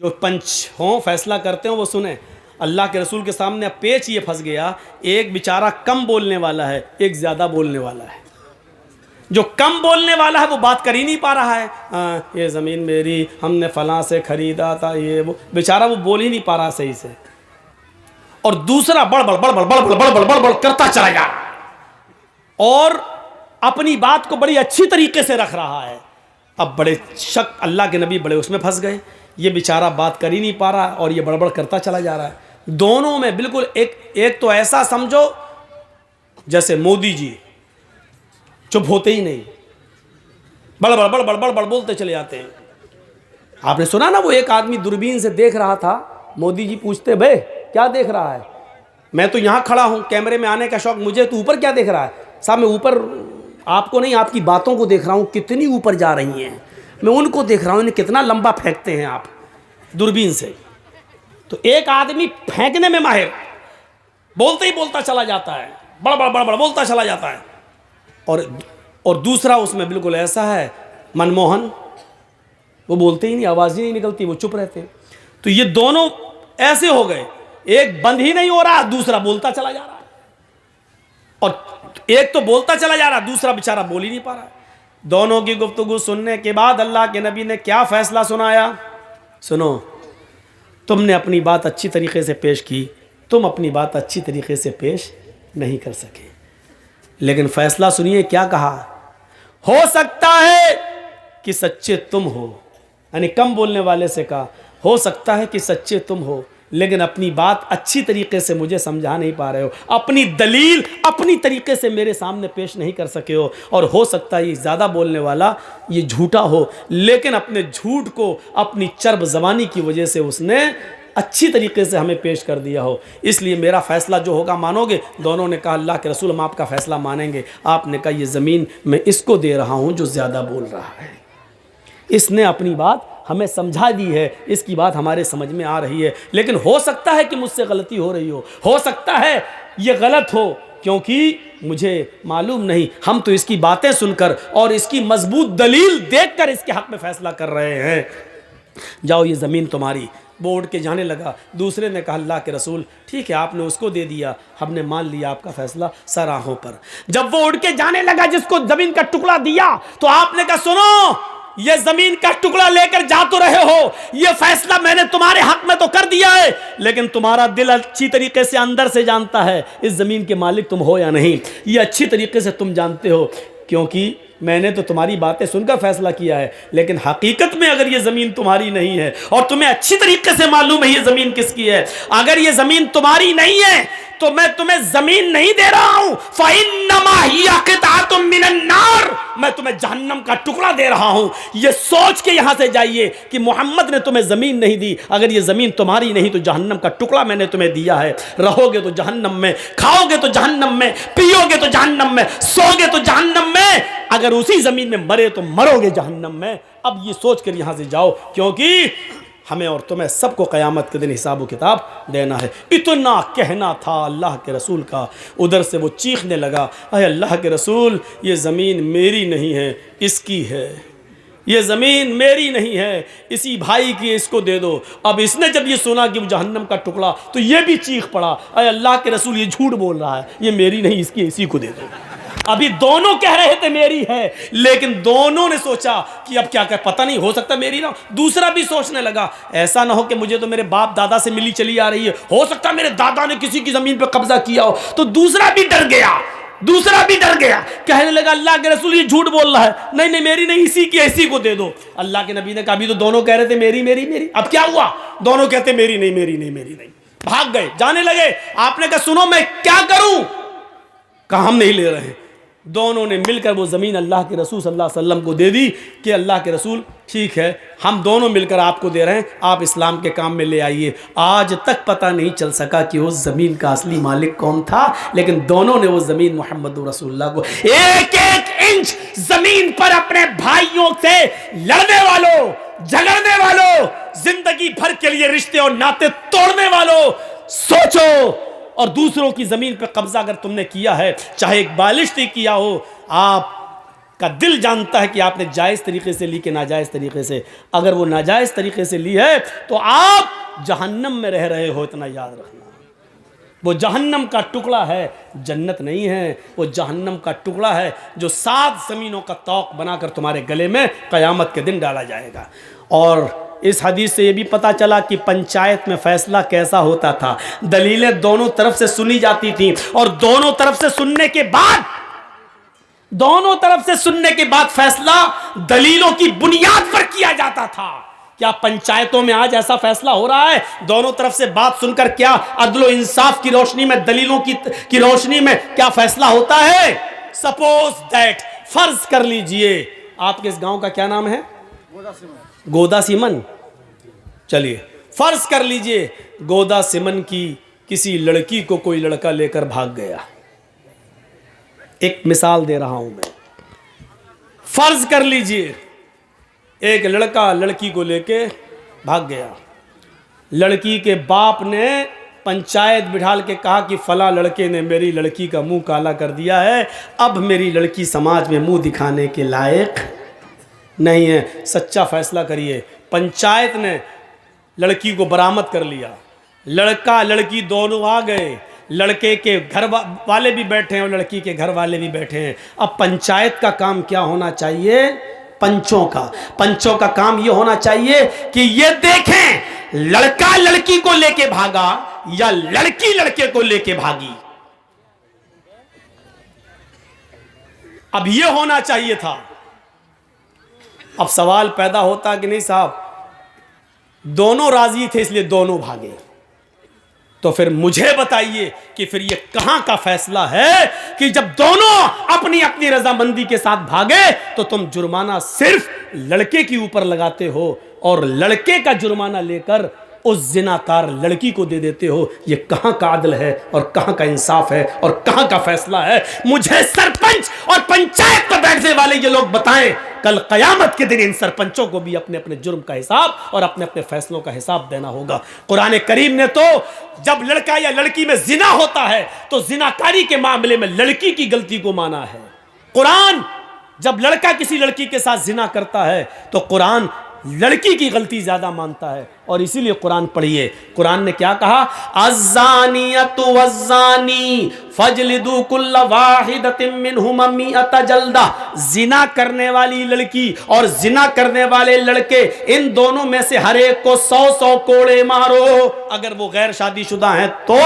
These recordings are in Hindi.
जो पंच हों फैसला करते हो वो सुने। अल्लाह के रसूल के सामने अब पेच ये फंस गया, एक बेचारा कम बोलने वाला है, एक ज़्यादा बोलने वाला है। जो कम बोलने वाला है वो बात कर ही नहीं पा रहा है, ये ज़मीन मेरी, हमने फलां से ख़रीदा था, ये वो, बेचारा वो बोल ही नहीं पा रहा सही से। और दूसरा बड़बड़ बड़बड़ बड़बड़ बड़बड़ बड़बड़ करता चला जा और अपनी बात को बड़ी अच्छी तरीके से रख रहा है। अब बड़े शक, अल्लाह के नबी बड़े उसमें फंस गए, ये बेचारा बात कर ही नहीं पा रहा और ये बड़बड़ करता चला जा रहा है। दोनों में बिल्कुल एक तो ऐसा समझो जैसे मोदी जी चुप होते ही नहीं, बड़बड़ बड़बड़ बड़बड़ बोलते चले जाते हैं। आपने सुना ना, वो एक आदमी दूरबीन से देख रहा था, मोदी जी पूछते भाई क्या देख रहा है, मैं तो यहाँ खड़ा हूँ, कैमरे में आने का शौक मुझे, तो ऊपर क्या देख रहा है? साहब मैं ऊपर आपको नहीं, आपकी बातों को देख रहा हूँ, कितनी ऊपर जा रही हैं, मैं उनको देख रहा हूँ, इन्हें कितना लंबा फेंकते हैं आप दूरबीन से। तो एक आदमी फेंकने में माहिर, बोलते ही बोलता चला जाता है, बड़बड़ बड़बड़ बोलता चला जाता है। और दूसरा उसमें बिल्कुल ऐसा है मनमोहन, वो बोलते ही नहीं, आवाज़ ही नहीं निकलती, वो चुप रहते हैं। तो ये दोनों ऐसे हो गए, एक बंद ही नहीं हो रहा, दूसरा बोलता चला जा रहा है। और एक तो बोलता चला जा रहा, दूसरा बेचारा बोल ही नहीं पा रहा है। दोनों की गुफ्तगू सुनने के बाद अल्लाह के नबी ने क्या फैसला सुनाया? सुनो, तुमने अपनी बात अच्छी तरीके से पेश की, तुम अपनी बात अच्छी तरीके से पेश नहीं कर सके, लेकिन फैसला सुनिए क्या कहा। हो सकता है कि सच्चे तुम हो, यानी कम बोलने वाले से कहा, हो सकता है कि सच्चे तुम हो, लेकिन अपनी बात अच्छी तरीके से मुझे समझा नहीं पा रहे हो, अपनी दलील अपनी तरीके से मेरे सामने पेश नहीं कर सके हो। और हो सकता है ये ज़्यादा बोलने वाला ये झूठा हो, लेकिन अपने झूठ को अपनी चर्ब ज़बानी की वजह से उसने अच्छी तरीके से हमें पेश कर दिया हो, इसलिए मेरा फ़ैसला जो होगा मानोगे? दोनों ने कहा अल्लाह के रसूल हम आपका फ़ैसला मानेंगे। आपने कहा ये ज़मीन मैं इसको दे रहा हूँ जो ज़्यादा बोल रहा है, इसने अपनी बात हमें समझा दी है, इसकी बात हमारे समझ में आ रही है, लेकिन हो सकता है कि मुझसे गलती हो रही हो सकता है ये गलत हो, क्योंकि मुझे मालूम नहीं। हम तो इसकी बातें सुनकर और इसकी मजबूत दलील देखकर इसके हक़ में फ़ैसला कर रहे हैं। जाओ ये ज़मीन तुम्हारी। वो उड़ के जाने लगा। दूसरे ने कहा अल्लाह के रसूल ठीक है, आपने उसको दे दिया, हमने मान लिया आपका फैसला सराहों पर। जब वो उड़ के जाने लगा, जिसको ज़मीन का टुकड़ा दिया, तो आपने कहा सुनो, ये जमीन का टुकड़ा लेकर जा तो रहे हो, ये फैसला मैंने तुम्हारे हक में तो कर दिया है, लेकिन तुम्हारा दिल अच्छी तरीके से अंदर से जानता है इस जमीन के मालिक तुम हो या नहीं, ये अच्छी तरीके से तुम जानते हो, क्योंकि मैंने तो तुम्हारी बातें सुनकर फैसला किया है, लेकिन हकीकत में अगर ये ज़मीन तुम्हारी नहीं है और तुम्हें अच्छी तरीके से मालूम है ये ज़मीन किसकी है, अगर ये ज़मीन तुम्हारी नहीं है तो मैं तुम्हें ज़मीन नहीं दे रहा हूं, फ़इन्नमा हिया क़ित्अतुम मिनन नार, मैं तुम्हें जहन्नम का टुकड़ा दे रहा हूं। ये सोच के यहां से जाइए कि मोहम्मद ने तुम्हें ज़मीन नहीं दी, अगर ये ज़मीन तुम्हारी नहीं तो जहन्नम का टुकड़ा मैंने तुम्हें दिया है। रहोगे तो जहन्नम में, खाओगे तो जहन्नम में, पियोगे तो जहन्नम में, सोगे तो जहन्नम में, अगर उसी ज़मीन में मरे तो मरोगे जहन्नम में। अब ये सोच कर यहां से जाओ, क्योंकि हमें और तुम्हें सबको क़यामत के दिन हिसाब व किताब देना है। इतना कहना था अल्लाह के रसूल का। उधर से वो चीखने लगा, अरे अल्लाह के रसूल, ये ज़मीन मेरी नहीं है, इसकी है, ये ज़मीन मेरी नहीं है, इसी भाई की, इसको दे दो। अब इसने जब ये सुना कि वो जहन्नम का टुकड़ा, तो ये भी चीख पड़ा, अरे अल्लाह के रसूल ये झूठ बोल रहा है, ये मेरी नहीं, इसकी, इसी को दे दो। अभी दोनों कह रहे थे मेरी है, लेकिन दोनों ने सोचा कि अब क्या पता नहीं, हो सकता मेरी ना। दूसरा भी सोचने लगा, ऐसा ना हो कि मुझे तो मेरे बाप दादा से मिली चली आ रही है, हो सकता मेरे दादा ने किसी की ज़मीन पर कब्जा किया हो। तो दूसरा भी डर गया, कहने लगा अल्लाह के रसूल ये झूठ बोल रहा है, नहीं नहीं मेरी नहीं, इसी की, इसी को दे दो। अल्लाह के नबी ने कहा अभी तो दोनों कह रहे थे मेरी मेरी मेरी, अब क्या हुआ? दोनों कहते मेरी नहीं मेरी नहीं मेरी नहीं, भाग गए, जाने लगे। आपने कहा सुनो मैं क्या करूं? कहा हम नहीं ले रहे। दोनों ने मिलकर वो ज़मीन अल्लाह के रसूल सल्लल्लाहु अलैहि वसल्लम को दे दी कि अल्लाह के रसूल ठीक है, हम दोनों मिलकर आपको दे रहे हैं, आप इस्लाम के काम में ले आइए। आज तक पता नहीं चल सका कि उस ज़मीन का असली मालिक कौन था, लेकिन दोनों ने वो ज़मीन मोहम्मद रसूलुल्लाह को, एक एक इंच ज़मीन पर अपने भाइयों से लड़ने वालों, झगड़ने वालों, जिंदगी भर के लिए रिश्ते और नाते तोड़ने वालों, सोचो। और दूसरों की ज़मीन पर कब्जा अगर तुमने किया है, चाहे एक बालिश से किया हो, आप का दिल जानता है कि आपने जायज़ तरीके से ली कि नाजायज़ तरीके से। अगर वो नाजायज़ तरीके से ली है तो आप जहन्नम में रह रहे हो, इतना याद रखना। वो जहन्नम का टुकड़ा है, जन्नत नहीं है। वो जहन्नम का टुकड़ा है जो 7 ज़मीनों का तौक बनाकर तुम्हारे गले में क़यामत के दिन डाला जाएगा। और इस हदीस से ये भी पता चला कि पंचायत में फैसला कैसा होता था। दलीलें दोनों तरफ से सुनी जाती थी और दोनों तरफ से सुनने के बाद फैसला दलीलों की बुनियाद पर किया जाता था। क्या पंचायतों में आज ऐसा फैसला हो रहा है? दोनों तरफ से बात सुनकर क्या अदलो इंसाफ की रोशनी में, दलीलों की रोशनी में क्या फैसला होता है? सपोज दैट, फर्ज कर लीजिए, आपके इस गांव का क्या नाम है? गोदा सिमन। चलिए फर्ज कर लीजिए गोदा सिमन की किसी लड़की को कोई लड़का लेकर भाग गया। एक मिसाल दे रहा हूं मैं। फर्ज कर लीजिए एक लड़का लड़की को लेके भाग गया। लड़की के बाप ने पंचायत बिठाल के कहा कि फला लड़के ने मेरी लड़की का मुंह काला कर दिया है, अब मेरी लड़की समाज में मुंह दिखाने के लायक नहीं है, सच्चा फैसला करिए। पंचायत ने लड़की को बरामद कर लिया। लड़का लड़की दोनों आ गए, लड़के के घर वाले भी बैठे हैं और लड़की के घर वाले भी बैठे हैं। अब पंचायत का काम क्या होना चाहिए? पंचों का काम यह होना चाहिए कि ये देखें लड़का लड़की को लेके भागा या लड़की लड़के को लेके भागी। अब यह होना चाहिए था। अब सवाल पैदा होता कि नहीं साहब, दोनों राजी थे इसलिए दोनों भागे, तो फिर मुझे बताइए कि फिर ये कहां का फैसला है कि जब दोनों अपनी अपनी रजामंदी के साथ भागे तो तुम जुर्माना सिर्फ लड़के के ऊपर लगाते हो और लड़के का जुर्माना लेकर उस जिनाकार लड़की को दे देते हो। ये कहां का अदल है और कहां का इंसाफ है और कहां का फैसला है? मुझे सरपंच और पंचायत पर बैठने वाले ये लोग बताएं। कल कयामत के दिन इन सरपंचों को भी अपने अपने जुर्म का हिसाब और अपने अपने फैसलों का हिसाब देना होगा। कुरान करीम ने तो जब लड़का या लड़की में जिना होता है तो जिनाकारी के मामले में लड़की की गलती को माना है। कुरान जब लड़का किसी लड़की के साथ जिना करता है तो कुरान लड़की की गलती ज्यादा मानता है। और इसीलिए कुरान पढ़िए, कुरान ने क्या कहा? अज़्ज़ानियतु वज़्ज़ानी फजलिदू कुल्ल वाहिदतिन मिनहुमा मिअत जल्दा। जिना करने वाली लड़की और जिना करने वाले लड़के, इन दोनों में से हर एक को 100 कोड़े मारो। अगर वो गैर शादीशुदा हैं तो,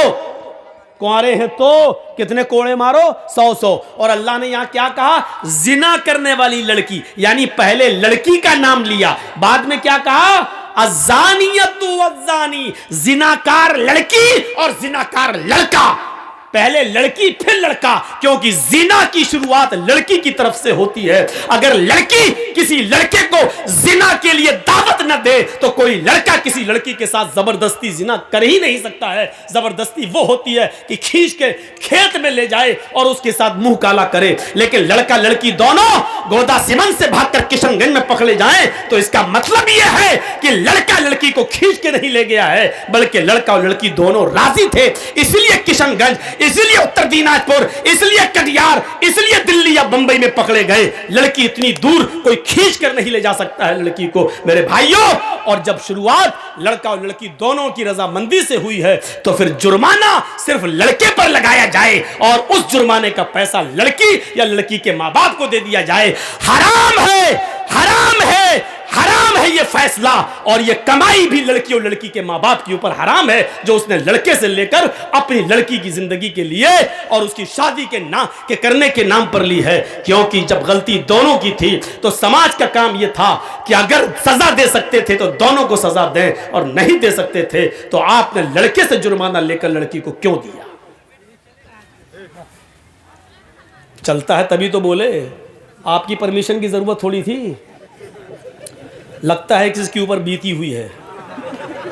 कुंवारे हैं तो कितने कोड़े मारो? 100। और अल्लाह ने यहां क्या कहा? जिना करने वाली लड़की, यानी पहले लड़की का नाम लिया, बाद में क्या कहा? अज़्ज़ानियतु वज़्ज़ानी, जिनाकार लड़की और जिनाकार लड़का। पहले लड़की फिर लड़का, क्योंकि जिना की शुरुआत लड़की की तरफ से होती है। अगर लड़की किसी लड़के को जिना के लिए दावत न दे तो कोई लड़का किसी लड़की के साथ जबरदस्ती जिना कर ही नहीं सकता है। जबरदस्ती वो होती है कि खींच के खेत में ले जाए और उसके साथ मुंह काला करे। लेकिन लड़का लड़की दोनों गोदा सिमन से भागकर किशनगंज में पकड़े जाएं तो इसका मतलब यह है कि लड़का लड़की को खींच के नहीं ले गया है, बल्कि लड़का और लड़की दोनों राजी थे। इसलिए किशनगंज, इसलिए उत्तर दिनाजपुर, इसलिए कटिहार, इसलिए दिल्ली या बंबई में पकड़े गए। लड़की इतनी दूर कोई खींच कर नहीं ले जा सकता है लड़की को, मेरे भाइयों। और जब शुरुआत लड़का और लड़की दोनों की रजामंदी से हुई है तो फिर जुर्माना सिर्फ लड़के पर लगाया जाए और उस जुर्माने का पैसा लड़की या लड़की के मां बाप को दे दिया जाए। हराम है, हराम है, हराम है ये फैसला। और ये कमाई भी लड़की और लड़की के मां बाप के ऊपर हराम है जो उसने लड़के से लेकर अपनी लड़की की जिंदगी के लिए और उसकी शादी के करने के नाम पर ली है। क्योंकि जब गलती दोनों की थी तो समाज का काम यह था कि अगर सजा दे सकते थे तो दोनों को सजा दें, और नहीं दे सकते थे तो आपने लड़के से जुर्माना लेकर लड़की को क्यों दिया? चलता है तभी तो बोले, आपकी परमिशन की जरूरत थोड़ी थी। लगता है कि इसके ऊपर बीती हुई है,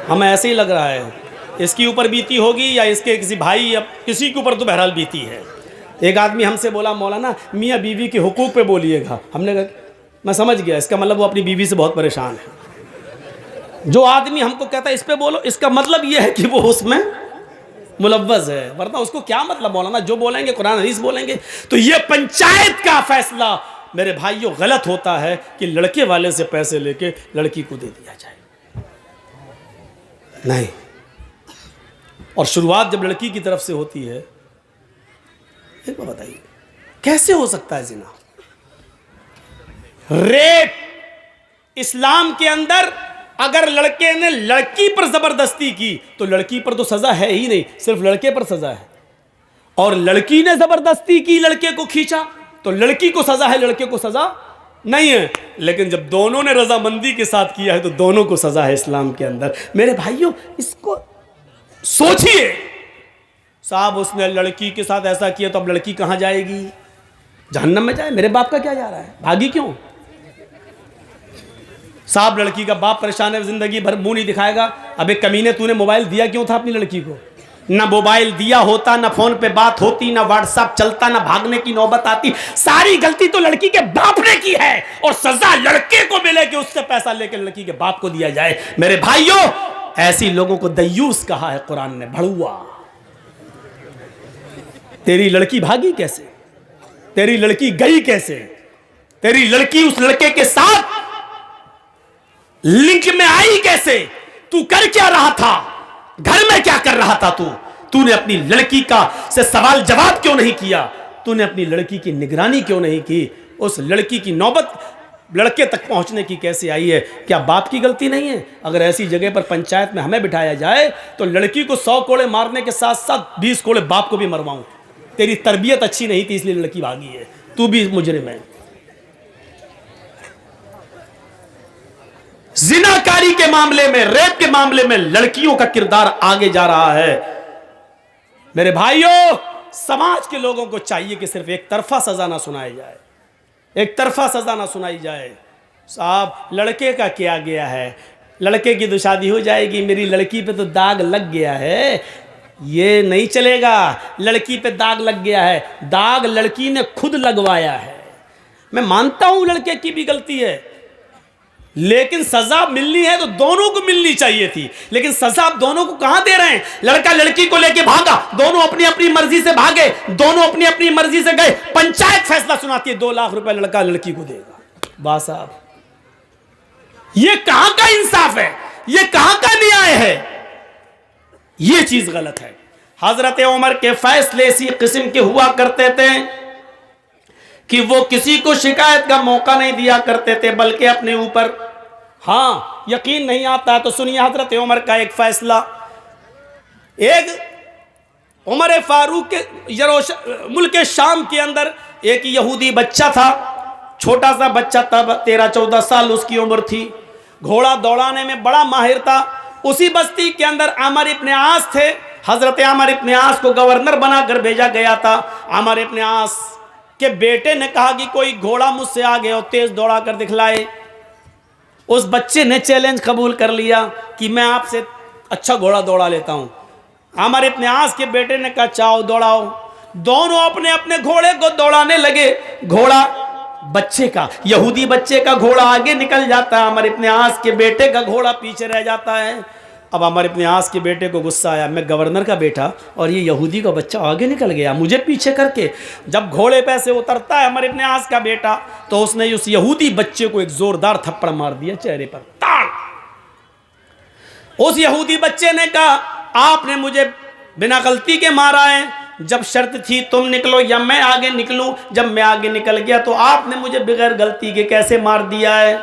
हमें ऐसे ही लग रहा है इसके ऊपर बीती होगी या इसके किसी भाई या किसी के ऊपर तो बहरहाल बीती है। एक आदमी हमसे बोला, मौलाना मियाँ बीवी के हुकूक पे बोलिएगा। हमने कहा मैं समझ गया, इसका मतलब वो अपनी बीवी से बहुत परेशान है। जो आदमी हमको कहता है इस पे बोलो, इसका मतलब ये है कि वो उसमें मुलव्वज़ है, वरना उसको क्या मतलब? मौलाना जो बोलेंगे कुरान हदीस बोलेंगे। तो ये पंचायत का फैसला मेरे भाइयों गलत होता है कि लड़के वाले से पैसे लेके लड़की को दे दिया जाए, नहीं। और शुरुआत जब लड़की की तरफ से होती है, एक बात बताइए कैसे हो सकता है जिना? रेप इस्लाम के अंदर अगर लड़के ने लड़की पर जबरदस्ती की तो लड़की पर तो सजा है ही नहीं, सिर्फ लड़के पर सजा है। और लड़की ने जबरदस्ती की, लड़के को खींचा, तो लड़की को सजा है, लड़के को सजा नहीं है। लेकिन जब दोनों ने रजामंदी के साथ किया है तो दोनों को सजा है इस्लाम के अंदर। मेरे भाइयों इसको सोचिए, साहब उसने लड़की के साथ ऐसा किया तो अब लड़की कहां जाएगी? जहन्नम में जाए। मेरे बाप का क्या जा रहा है, भागी क्यों? साहब लड़की का बाप परेशान है, जिंदगी भर मुंह नहीं दिखाएगा। अबे कमीने, तूने मोबाइल दिया क्यों था अपनी लड़की को? ना मोबाइल दिया होता, ना फोन पे बात होती, ना व्हाट्सएप चलता, ना भागने की नौबत आती। सारी गलती तो लड़की के बाप ने की है और सजा लड़के को मिले कि उससे पैसा लेकर लड़की के बाप को दिया जाए। मेरे भाइयों ऐसी लोगों को दय्यूस कहा है कुरान ने, भड़ुआ। तेरी लड़की भागी कैसे? तेरी लड़की गई कैसे? तेरी लड़की उस लड़के के साथ लिंक में आई कैसे? तू कर क्या रहा था? घर में क्या कर रहा था तूने अपनी लड़की का से सवाल जवाब क्यों नहीं किया? तूने अपनी लड़की की निगरानी क्यों नहीं की? उस लड़की की नौबत लड़के तक पहुंचने की कैसे आई है? क्या बाप की गलती नहीं है? अगर ऐसी जगह पर पंचायत में हमें बिठाया जाए तो लड़की को 100 कोड़े मारने के साथ साथ 20 कोड़े बाप को भी मरवाऊं। तेरी तरबियत अच्छी नहीं थी इसलिए लड़की भागी है, तू भी मुजरिम है। जिनाकारी के मामले में, रेप के मामले में लड़कियों का किरदार आगे जा रहा है। मेरे भाइयों समाज के लोगों को चाहिए कि सिर्फ एक तरफा सजा ना सुनाई जाए, एक तरफा सजा ना सुनाई जाए। साहब लड़के का किया गया है, लड़के की तो शादी हो जाएगी, मेरी लड़की पे तो दाग लग गया है, ये नहीं चलेगा। लड़की पे दाग लग गया है, दाग लड़की ने खुद लगवाया है। मैं मानता हूं लड़के की भी गलती है, लेकिन सजा मिलनी है तो दोनों को मिलनी चाहिए थी। लेकिन सजा आप दोनों को कहां दे रहे हैं? लड़का लड़की को लेके भागा, दोनों अपनी अपनी मर्जी से भागे, दोनों अपनी अपनी मर्जी से गए, पंचायत फैसला सुनाती है 2 लाख रुपए लड़का लड़की को देगा। बा साहब ये कहां का इंसाफ है? ये कहां का न्याय है? ये चीज गलत है। हजरत उमर के फैसले इसी किस्म के हुआ करते थे कि वो किसी को शिकायत का मौका नहीं दिया करते थे, बल्कि अपने ऊपर, हाँ यकीन नहीं आता तो सुनिए हजरत उमर का एक फैसला। एक उमर फारूक के मुल्क शाम के अंदर एक यहूदी बच्चा था, छोटा सा बच्चा था, 13-14 साल उसकी उम्र थी, घोड़ा दौड़ाने में बड़ा माहिर था। उसी बस्ती के अंदर आमर इब्न आस थे। हजरत आमर इब्न आस को गवर्नर बनाकर भेजा गया था। आमर इब्न आस के बेटे ने कहा कि कोई घोड़ा मुझसे आगे और तेज दौड़ा कर दिखलाए। उस बच्चे ने चैलेंज कबूल कर लिया कि मैं आपसे अच्छा घोड़ा दौड़ा लेता हूं। आमर इब्न आस के बेटे ने कहा चाओ दौड़ाओ। दोनों अपने अपने घोड़े को दौड़ाने लगे। घोड़ा बच्चे का, यहूदी बच्चे का घोड़ा आगे निकल जाता है, आमर इब्न आस के बेटे का घोड़ा पीछे रह जाता है। अब आमर इब्न आस के बेटे को गुस्सा आया, मैं गवर्नर का बेटा और ये यहूदी का बच्चा आगे निकल गया मुझे पीछे करके। जब घोड़े पे से उतरता है आमर इब्न आस का बेटा तो उसने उस यहूदी बच्चे को एक जोरदार थप्पड़ मार दिया चेहरे पर, ताड़। उस यहूदी बच्चे ने कहा आपने मुझे बिना गलती के मारा है, जब शर्त थी तुम निकलो या मैं आगे निकलूं, जब मैं आगे निकल गया तो आपने मुझे बगैर गलती के कैसे मार दिया है।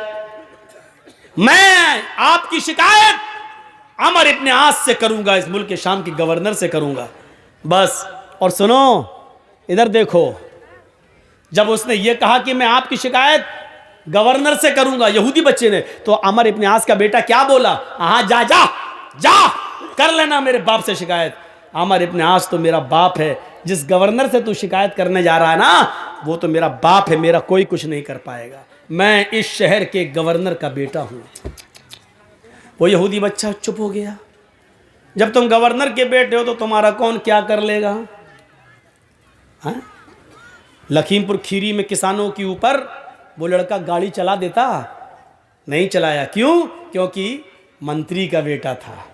मैं आपकी शिकायत आमर इब्न आस से करूंगा, इस मुल्क के शाम के गवर्नर से करूंगा बस। और सुनो इधर देखो, जब उसने ये कहा कि मैं आपकी शिकायत गवर्नर से करूंगा यहूदी बच्चे ने, तो आमर इब्न आस का बेटा क्या बोला, हाँ जा जा जा कर लेना मेरे बाप से शिकायत। आमर इब्न आस तो मेरा बाप है, जिस गवर्नर से तू शिकायत करने जा रहा है ना वो तो मेरा बाप है, मेरा कोई कुछ नहीं कर पाएगा, मैं इस शहर के गवर्नर का बेटा हूं। वो यहूदी बच्चा चुप हो गया। जब तुम गवर्नर के बेटे हो तो तुम्हारा कौन क्या कर लेगा? हाँ? लखीमपुर खीरी में किसानों के ऊपर वो लड़का गाड़ी चला देता, नहीं चलाया। क्यों? क्योंकि मंत्री का बेटा था।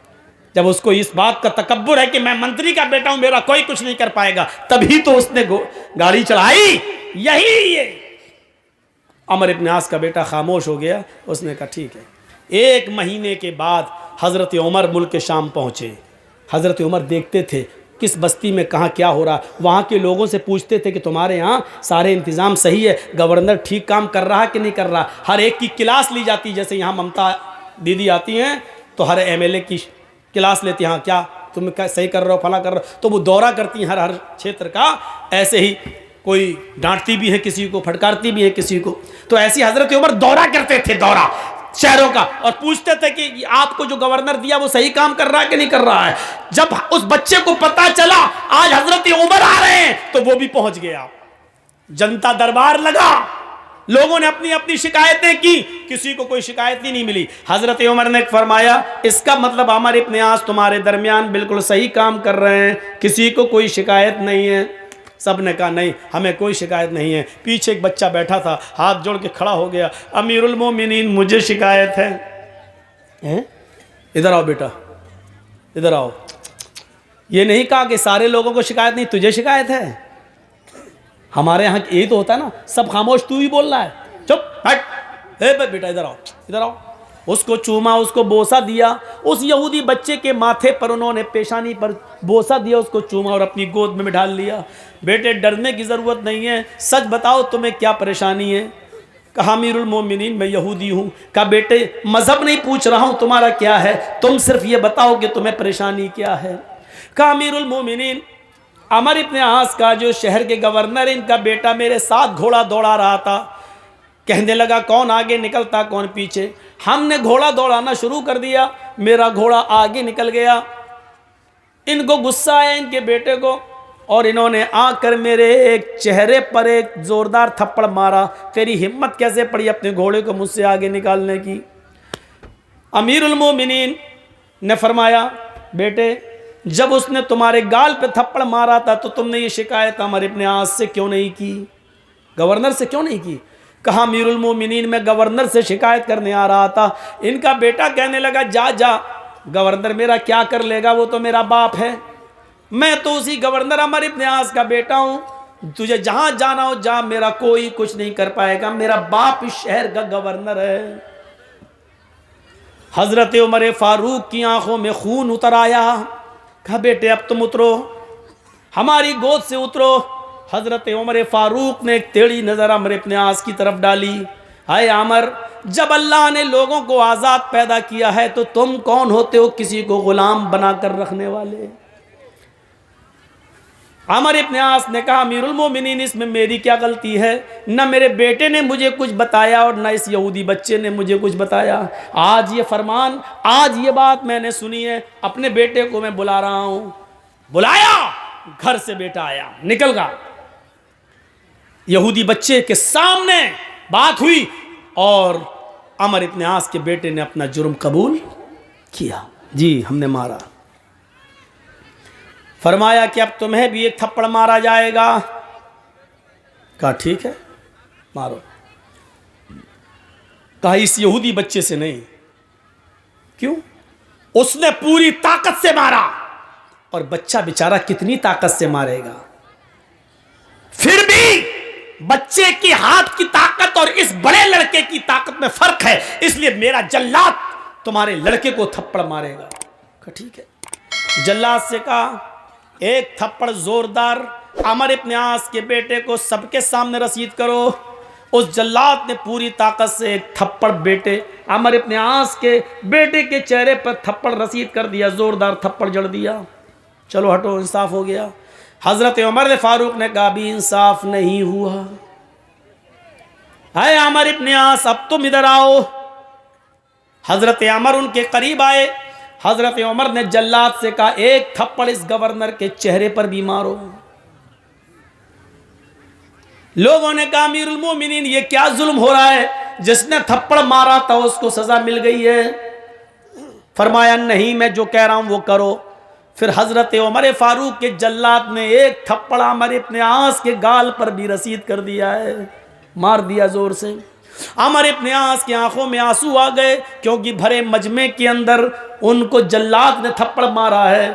जब उसको इस बात का तकब्बुर है कि मैं मंत्री का बेटा हूं, मेरा कोई कुछ नहीं कर पाएगा, तभी तो उसने गाड़ी चलाई। यही ये अमर इब्न आस का बेटा खामोश हो गया। उसने कहा ठीक है। 1 महीने के बाद हज़रत उमर मुल्क शाम पहुँचे। हज़रत उमर देखते थे किस बस्ती में कहाँ क्या हो रहा, वहाँ के लोगों से पूछते थे कि तुम्हारे यहाँ सारे इंतज़ाम सही है, गवर्नर ठीक काम कर रहा है कि नहीं कर रहा। हर एक की क्लास ली जाती, जैसे यहाँ ममता दीदी आती हैं तो हर MLA की क्लास लेती हैं, हाँ क्या तुम क्या सही कर रहे हो, फला कर रहे हो, तो वो दौरा करती हैं हर क्षेत्र का। ऐसे ही कोई डांटती भी है किसी को, फटकारती भी है किसी को। तो ऐसी हज़रत उमर दौरा करते थे, दौरा शहरों का, और पूछते थे कि आपको जो गवर्नर दिया वो सही काम कर रहा है कि नहीं कर रहा है। जब उस बच्चे को पता चला आज हज़रत उमर आ रहे हैं तो वो भी पहुंच गया। जनता दरबार लगा, लोगों ने अपनी अपनी शिकायतें की, किसी को कोई शिकायत ही नहीं मिली। हज़रत उमर ने फरमाया इसका मतलब अमर इब्न आस तुम्हारे दरमियान बिल्कुल सही काम कर रहे हैं, किसी को कोई शिकायत नहीं है। सब ने कहा नहीं हमें कोई शिकायत नहीं है। पीछे एक बच्चा बैठा था, हाथ जोड़ के खड़ा हो गया, अमीरुल मोमिनीन मुझे शिकायत है। इधर आओ बेटा, इधर आओ। ये नहीं कहा कि सारे लोगों को शिकायत नहीं, तुझे शिकायत है। हमारे यहाँ यही तो होता है ना, सब खामोश, तू ही बोल रहा है, चुप हट। बेटा इधर आओ, इधर आओ। उसको चूमा, उसको बोसा दिया। उस यहूदी बच्चे के माथे पर उन्होंने पेशानी पर बोसा दिया, उसको चूमा और अपनी गोद में बिठा लिया। बेटे डरने की ज़रूरत नहीं है, सच बताओ तुम्हें क्या परेशानी है। कहा अमीरुल मोमिनीन मैं यहूदी हूँ। कहा बेटे मज़हब नहीं पूछ रहा हूँ तुम्हारा क्या है, तुम सिर्फ ये बताओ कि तुम्हें परेशानी क्या है। कहा अमीरुल मोमिनीन अमर इब्न आस का जो शहर के गवर्नर, इनका बेटा मेरे साथ घोड़ा दौड़ा रहा था। कहने लगा कौन आगे निकलता कौन पीछे। हमने घोड़ा दौड़ाना शुरू कर दिया, मेरा घोड़ा आगे निकल गया। इनको गुस्सा आया इनके बेटे को, और इन्होंने आकर मेरे एक चेहरे पर एक जोरदार थप्पड़ मारा। तेरी हिम्मत कैसे पड़ी अपने घोड़े को मुझसे आगे निकालने की। अमीरुल मोमिनीन ने फरमाया बेटे जब उसने तुम्हारे गाल पे थप्पड़ मारा था तो तुमने ये शिकायत अमर इब्न आस से क्यों नहीं की, गवर्नर से क्यों नहीं की। कहा अमीरुल मोमिनीन मैं गवर्नर से शिकायत करने आ रहा था। इनका बेटा कहने लगा जा जा, गवर्नर मेरा क्या कर लेगा, वो तो मेरा बाप है, मैं तो उसी गवर्नर अमर इब्न आस का बेटा हूँ, तुझे जहाँ जाना हो जा, मेरा कोई कुछ नहीं कर पाएगा, मेरा बाप इस शहर का गवर्नर है। हज़रत उमर फारूक की आंखों में खून उतर आया। कहा बेटे अब तुम उतरो, हमारी गोद से उतरो। हज़रत उमर फारूक ने एक टेढ़ी नज़र अमर इब्न आस की तरफ डाली। हाय अमर, जब अल्लाह ने लोगों को आज़ाद पैदा किया है तो तुम कौन होते हो किसी को गुलाम बनाकर रखने वाले। अमर इब्न आस ने कहा अमीरुल मोमिनीन इसमें मेरी क्या गलती है, न मेरे बेटे ने मुझे कुछ बताया और न इस यहूदी बच्चे ने मुझे कुछ बताया। आज ये फरमान, आज ये बात मैंने सुनी है, अपने बेटे को मैं बुला रहा हूँ। बुलाया, घर से बेटा आया, निकल गया। यहूदी बच्चे के सामने बात हुई और अमर इब्न आस के बेटे ने अपना जुर्म कबूल किया। जी हमने मारा। फरमाया कि अब तुम्हें भी एक थप्पड़ मारा जाएगा। कहा ठीक है मारो। कहा इस यहूदी बच्चे से नहीं। क्यों? उसने पूरी ताकत से मारा, और बच्चा बेचारा कितनी ताकत से मारेगा। फिर भी बच्चे की हाथ की ताकत और इस बड़े लड़के की ताकत में फर्क है, इसलिए मेरा जल्लाद तुम्हारे लड़के को थप्पड़ मारेगा। कहा ठीक है। जल्लाद से कहा एक थप्पड़ जोरदार अमर इब्न आस के बेटे को सबके सामने रसीद करो। उस जल्लाद ने पूरी ताकत से एक थप्पड़ बेटे अमर इब्न आस के बेटे के चेहरे पर थप्पड़ रसीद कर दिया, जोरदार थप्पड़ जड़ दिया। चलो हटो, इंसाफ हो गया। हजरत उमर फारूक ने कहा भी इंसाफ नहीं हुआ। हाय अमर इब्न आस अब तुम इधर आओ। हजरत उमर उनके करीब आए। हजरत उमर ने जल्लाद से कहा एक थप्पड़ इस गवर्नर के चेहरे पर भी मारो। लोगों ने कहा अमीरुल मोमिनीन ये क्या जुल्म हो रहा है, जिसने थप्पड़ मारा था उसको सजा मिल गई है। फरमाया नहीं मैं जो कह रहा हूं वो करो। फिर हजरत उमर फारूक के जल्लाद ने एक थप्पड़ अमर इब्न आस के गाल पर भी रसीद कर दिया है, मार दिया जोर से। अमर इब्न आस की आंखों में आंसू आ गए, क्योंकि भरे मजमे के अंदर उनको जल्लाद ने थप्पड़ मारा है।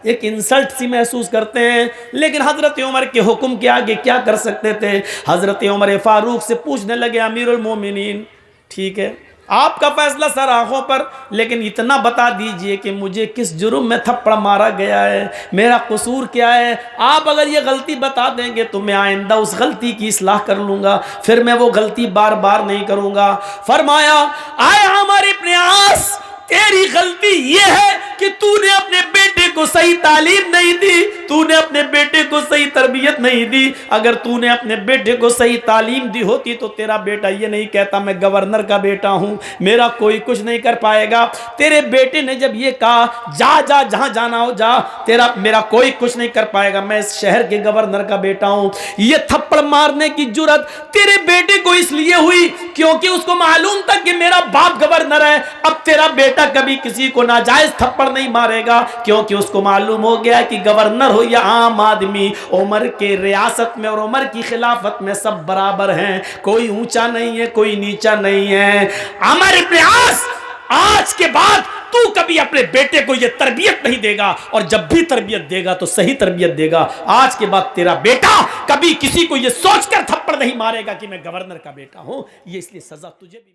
एक इंसल्ट सी महसूस करते हैं। लेकिन हजरत उमर के हुक्म के आगे क्या कर सकते थे। हजरत उमर फारूक से पूछने लगे, अमीरुल मोमिनीन, ठीक है आपका फैसला सर आंखों पर, लेकिन इतना बता दीजिए कि मुझे किस जुर्म में थप्पड़ मारा गया है, मेरा कसूर क्या है। आप अगर ये गलती बता देंगे तो मैं आइंदा उस गलती की इस्लाह कर लूँगा, फिर मैं वो गलती बार बार नहीं करूँगा। फरमाया, आए हमारे प्रयास, तेरी गलती ये है कि तूने अपने बेटे को सही तालीम नहीं दी, तूने अपने बेटे को सही तरबियत नहीं दी। अगर तूने अपने बेटे को सही तालीम दी होती तो तेरा बेटा ये नहीं कहता मैं गवर्नर का बेटा हूं, मेरा कोई कुछ नहीं कर पाएगा। तेरे बेटे ने जब ये कहा जा जा जहां जाना हो जा, तेरा मेरा कोई कुछ नहीं कर पाएगा, मैं इस शहर के गवर्नर का बेटा हूं। ये थप्पड़ मारने की जुर्रत तेरे बेटे को इसलिए हुई क्योंकि उसको मालूम था कि मेरा बाप गवर्नर है। अब तेरा बेटा कभी किसी को नाजायज थप्पड़ नहीं मारेगा क्योंकि उसको मालूम हो गया कि गवर्नर हो या आम आदमी, उमर के रियासत में और उमर की खिलाफत में सब बराबर हैं, कोई ऊंचा नहीं है कोई नीचा नहीं है। अमर प्रयास, आज के बाद तू कभी अपने बेटे को यह तरबियत नहीं देगा, और जब भी तरबियत देगा तो सही तरबियत देगा। आज के बाद तेरा बेटा कभी किसी को यह सोचकर थप्पड़ नहीं मारेगा कि मैं गवर्नर का बेटा हूं। ये इसलिए सजा तुझे भी